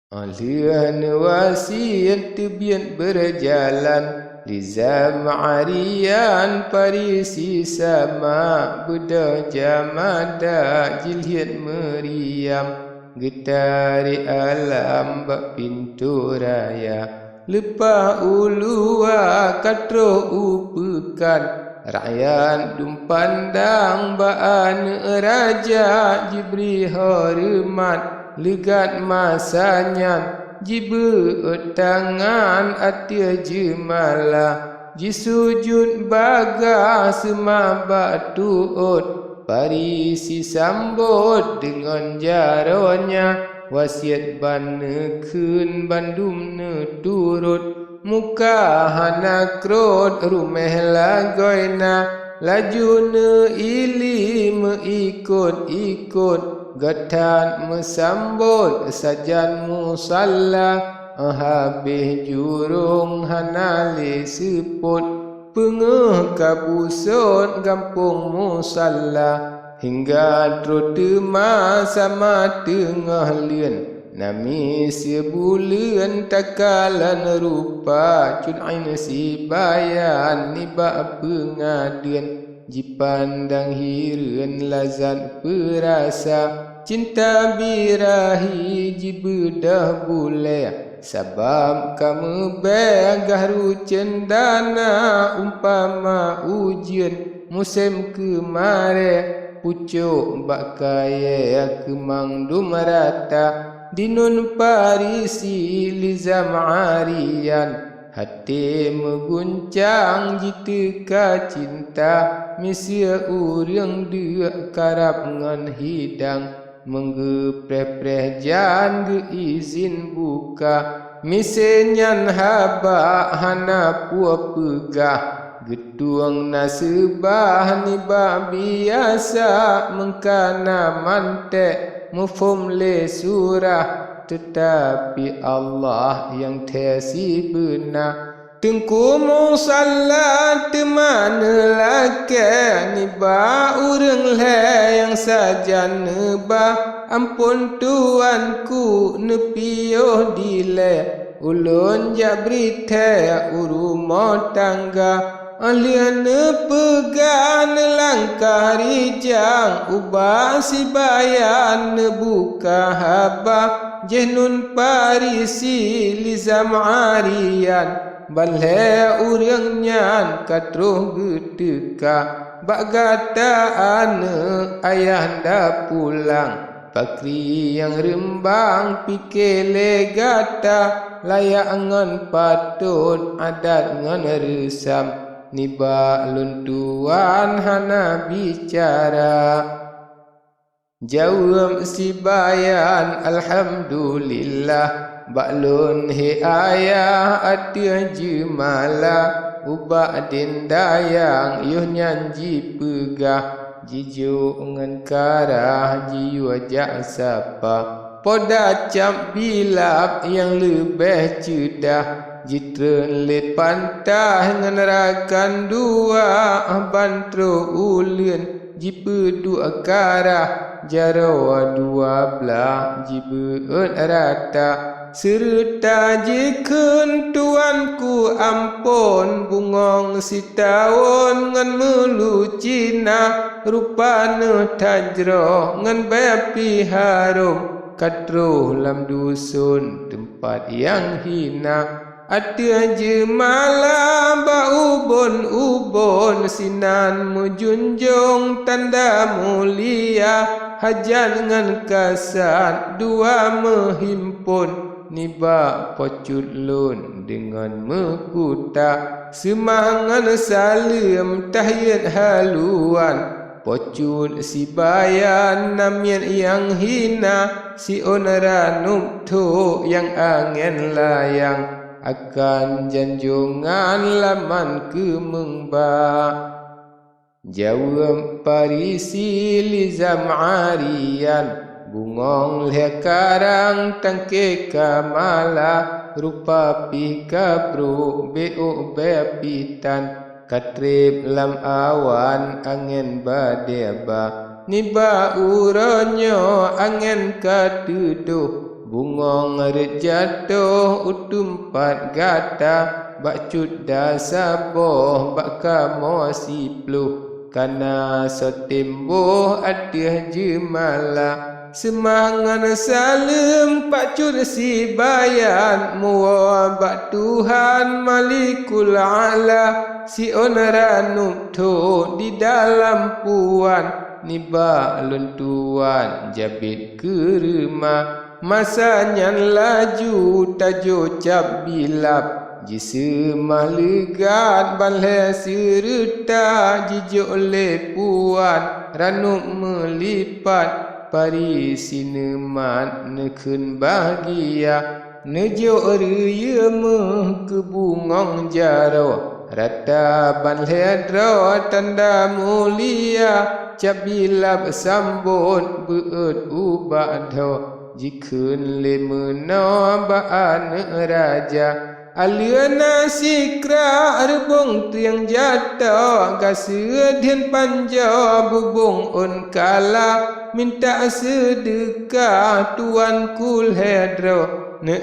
Alian wasiat tebian berjalan Lizam arian parisi sama Buddha jamada jilhiat meriam Getari alam bak pintu raya Lepa ulua katro upekan Rakyat dumpandang baan raja Jibri hormat legat masanya jibe tangan atia jemala jisujud baga semaba tuut parisi sambut dengan jaronya wasiat banekun bandum ne turut muka hana krot rumeh lagoina laju ne ili ikut Gatan mesambut sajan musalla habis jurung hanali seput pengeh kabusut gampung musalla hingga trutema sama tengah lian nami sebulan takalan rupa cunain si bayan niba pengadian jipandang hireun lazat perasa cinta birahi jibedah bule sabab kamu begahru cendana umpama ujian musim kemare pucuk bak kaya kemang dumarata dinun parisi lizam arian hati mengguncang jika cinta misia urang dia karap ngan hidang menggepreh-preh jan izin buka misenyan haba hana pua pegah getuang nasibah niba biasa mengkana mantek mufum le surah tetapi Allah yang tiasi benar tengku musalla temana laka niba urang le yang saja neba ampun tuanku nepioh dile ulun jabrite urumo tangga alian pegan langkah rijang ubah si bayan buka haba jenun parisi lizam arian balhe urang nyan katruh gedeka bak gataan ayahanda pulang pakri yang rembang pikele gata layak ngan patut adat ngan resam niba luntuan hana bicara jawab si bayan alhamdulillah baklun he ayah atia jemala ubak dendayang yuh nyanji pegah jiju ngan karah jiwa jak sapa poda cap bilap yang lebih cedah jitren le pantah ngan rakan dua bantro ulun jipe dua karah jarawa dua belah jibe rata serta jikun tuanku ampun bungong si tahun ngan melu Cina rupane tajro ngan bepi harum katro lam dusun tempat yang hina Atia jemala ba ubon sinan mujunjung tanda mulia hajan ngan kasat dua menghimpun niba pocut lun dengan mekuta semangan salim tahiyat haluan pocut si bayan namian yang hina si onara nupto yang angin layang akan janjungan laman ke mengba jawab parisi lizam arian bungong le karang tangke kamala rupa pika bro beo bepitan katrib lam awan angin badeba niba uronyo angin katuduh bungong rejatuh utum pat gata bak cudda saboh bak kamo sipluh kana sotemboh adeh jemala semangan salim pak cud si bayan muwa bak Tuhan Malikul Ala si onaranuk to di dalam puan niba luntuan jabit kerema masanya laju tajo cap bilap jisemah legat balhe serta jijo le puan ranuk melipat pari sinemat nekun bahagia nejo raya meh kebungong jaro rata balhe dro tanda mulia cabilap sambut beut ubak do jikun le meno baan raja aliana sikra arbong tiang jatuh kasedian panja bubung on kala minta sedekah tuan kul hedro ne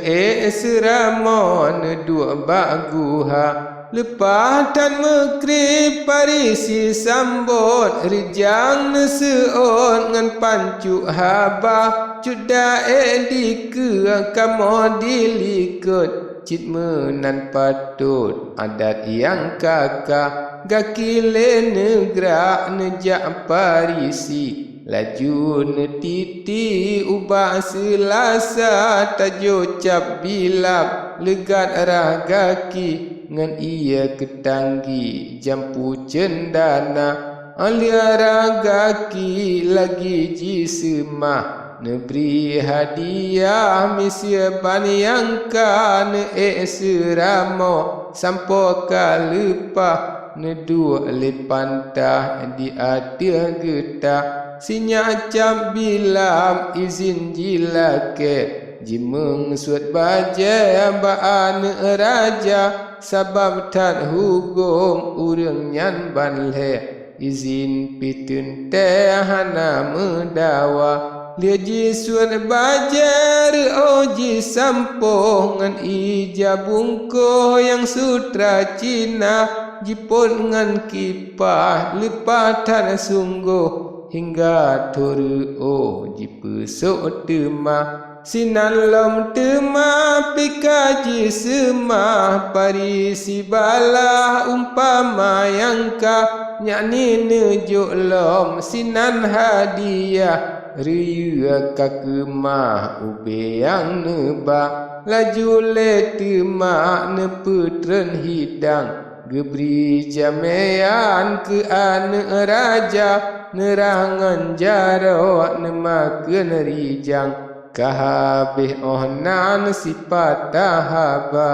seramo ne dua baguha lepas tan mekrip parisi sambut rijang ne seon ngan pancu haba cuda di ke kamo dilikut cit menan patut adat yang kakak gakile negara nejak parisi laju netiti ubah selasa tajo cap bilap legat arah gaki ngan ia ketanggi jampu cendana aliara gaki lagi jisemah neberi hadiah misya baniangka ne seramo sampo kalepah ne dua lepantah di atia getah sinya cap bilam izin jilake jimeng suat baja baan raja sabab tan hukum urang nyan banle izin pitun teh hana mendawa lia ji suat bajar oji sampo ngan ija bungko yang sutra Cina jipun ngan kipah lepatan sungguh hingga turu jipesok tema sinan lom tema pikaji semah parisi bala umpama yangka nyani nejuk lom sinan hadiah riya kakemah ube yang neba laju le tema ne putren hidang gebri jamean ke ane raja nerangan jaro nemaken rijang kahabih ohnan sifat tahaba